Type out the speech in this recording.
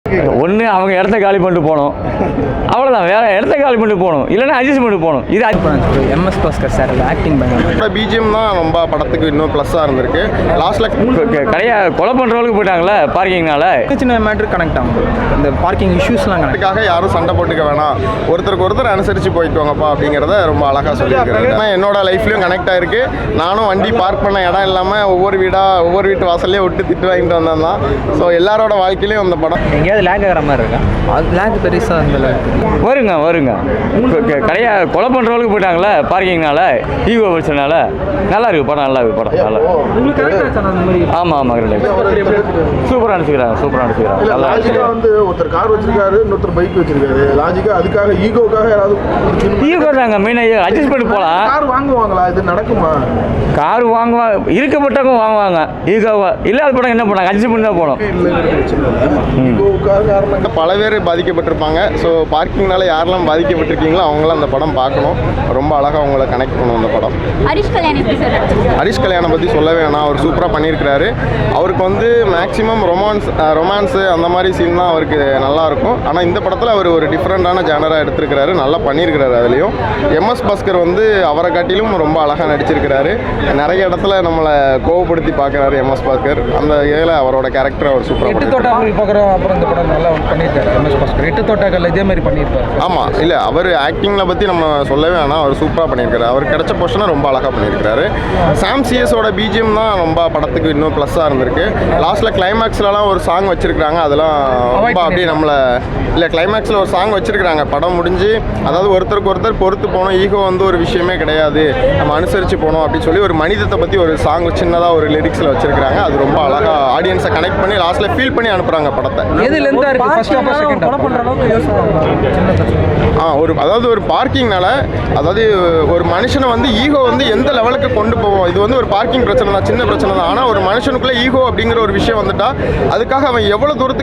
ஒன்று அவங்க இடத்த காலி பண்ணிட்டு போகணும், அவ்வளோதான். வேற இடத்த காலி பண்ணிட்டு போகணும், இல்லைன்னா அட்ஜஸ்ட் பண்ணிட்டு போகணும். இது எம்எஸ் பாஸ்கர் சார் ஆக்டிங் பண்ண பிஜிஎம் தான் ரொம்ப படத்துக்கு இன்னும் ப்ளஸ்ஸாக இருந்திருக்கு. லாஸ்ட்டில் கடையை கொலை பண்ணுறவளுக்கு போயிட்டாங்களே பார்க்கிங்னால. சின்ன மேட்ரு கனெக்ட் ஆகும், இந்த பார்க்கிங் இஷ்யூஸ்லாம் அதுக்காக யாரும் சண்டை போட்டுக்க வேணாம், ஒருத்தருக்கு ஒருத்தர் அனுசரித்து போய்க்குவாங்கப்பா அப்படிங்கிறத ரொம்ப அழகாக சொல்லியிருக்காங்க. ஆனால் என்னோட லைஃப்லையும் கனெக்ட் ஆகிருக்கு. நானும் வண்டி பார்க் பண்ண இடம் இல்லாமல் ஒவ்வொரு வீட்டு வாசல்லையும் விட்டு திட்டு வாங்கிட்டு வந்தேன் தான். ஸோ எல்லாரோட வாழ்க்கையிலையும் அந்த படம் எங்கேயாவது லேக் ஆகிற மாதிரி இருக்கா? அது லேக் பெருசாக இருந்தல வருங்க கடையை கொலை பண்ணுறவளுக்கு போயிட்டாங்களே பார்க்கிங்னால, ஈகோ பிரச்சனால. நல்லா இருக்கு படம், நல்லா இருக்கு படம், நல்லா. ஆமாம் சூப்பராக நடிச்சுக்கிறாங்க. லாஜிக்கா வந்து ஒருத்தர் கார் வச்சிருக்காரு, இன்னொருத்தர் பைக் வச்சிருக்காரு. லாஜிக்கா அதுக்காக ஈகோக்காக யாராவது ஈகோ தாங்க மெயினாக அட்ஜஸ்ட் பண்ணி போகலாம். கார் வாங்குவாங்களா? இது நடக்குமா? கார் வாங்குவாங்க, இருக்கப்பட்டவங்க வாங்குவாங்க. ஈகோவா இல்லாத படம் என்ன பண்ணாங்க, அட்ஜஸ்ட் பண்ணி தான் போகணும். பல பேர் பாதிக்கப்பட்டிருப்பாங்க. ஸோ பார்க்கிங்னால யாரெல்லாம் பாதிக்கப்பட்டிருக்கீங்களோ அவங்களாம் அந்த படம் பார்க்கணும். ரொம்ப அழகாக அவங்கள கனெக்ட் பண்ணும் அந்த படம். ஹரிஷ் கல்யாணம் பற்றி சொல்ல வேணாம், அவர் சூப்பராக பண்ணியிருக்கிறாரு. அவருக்கு வந்து மேக்ஸிமம் ரொமான்ஸு அந்த மாதிரி சீன் தான் அவருக்கு நல்லாயிருக்கும். ஆனால் இந்த படத்தில் அவர் ஒரு டிஃப்ரெண்ட்டான ஜானராக எடுத்திருக்கிறாரு, நல்லா பண்ணியிருக்கிறாரு. அதுலேயும் எம்எஸ் பாஸ்கர் வந்து அவரை காட்டிலும் ரொம்ப அழகாக நடிச்சிருக்கிறாரு. நிறைய இடத்துல நம்மளை கோவப்படுத்தி பார்க்குறாரு எம்எஸ் பாஸ்கர். அந்த இதில் அவரோட கேரக்டர் அவர் சூப்பராக பார்க்குறோம். அப்புறம் இந்த படம் நல்லா பண்ணியிருக்காரு எம்எஸ் பாஸ்கர். 8 தோட்டாக்கள் இதே மாதிரி பண்ணியிருப்பாரு. ஆமாம், இல்லை அவர் ஆக்டிங்கில் பற்றி நம்ம சொல்லவே வேணாம், அவர் சூப்பராக பண்ணியிருக்காரு. அவர் கிடைச்ச பொசிஷனை ரொம்ப அழகாக பண்ணியிருக்காரு. சாம் சிஎஸோட பிஜிஎம் தான் ரொம்ப படத்துக்கு இன்னும் ப்ளஸ்ஸாக இருந்திருக்கு. லாஸ்ட்டில் கிளைமேக்ஸ்லலாம் ஒரு சாங் வச்சுருக்காங்க, அதெல்லாம் ரொம்ப அப்படியே நம்மளை இல்லை கிளைமேக்ஸில் ஒரு சாங் வச்சுருக்காங்க. படம் முடிஞ்சு அதாவது ஒருத்தருக்கு ஒருத்தர் பொறுத்து போகணும், ஈகோ வந்து ஒரு விஷயமே கிடையாது, நம்ம அனுசரித்து போகணும் அப்படின்னு சொல்லி ஒரு மனிதத்தை பற்றி ஒரு சாங் சின்னதாக ஒரு லிரிக்ஸில் வச்சுருக்காங்க. அது ரொம்ப அழகாக ஆடியன்ஸை கனெக்ட் பண்ணி லாஸ்ட்டில் ஃபீல் பண்ணி அனுப்புகிறாங்க படத்தை. அதாவது ஒரு பார்க்கிங்னால, அதாவது ஒரு மனுஷனை வந்து ஈகோ வந்து எந்த லெவலுக்கு கொண்டு போவோம். இது வந்து ஒரு பார்க்கிங் பிரச்சனை தான், சின்ன பிரச்சனை தான். ஆனால் ஒரு மனுஷனுக்குள்ளே ஈகோ அப்படிங்கிற ஒரு விஷயம் வந்துட்டா அதுக்காக அவன் எவ்வளோ தூரத்துக்கு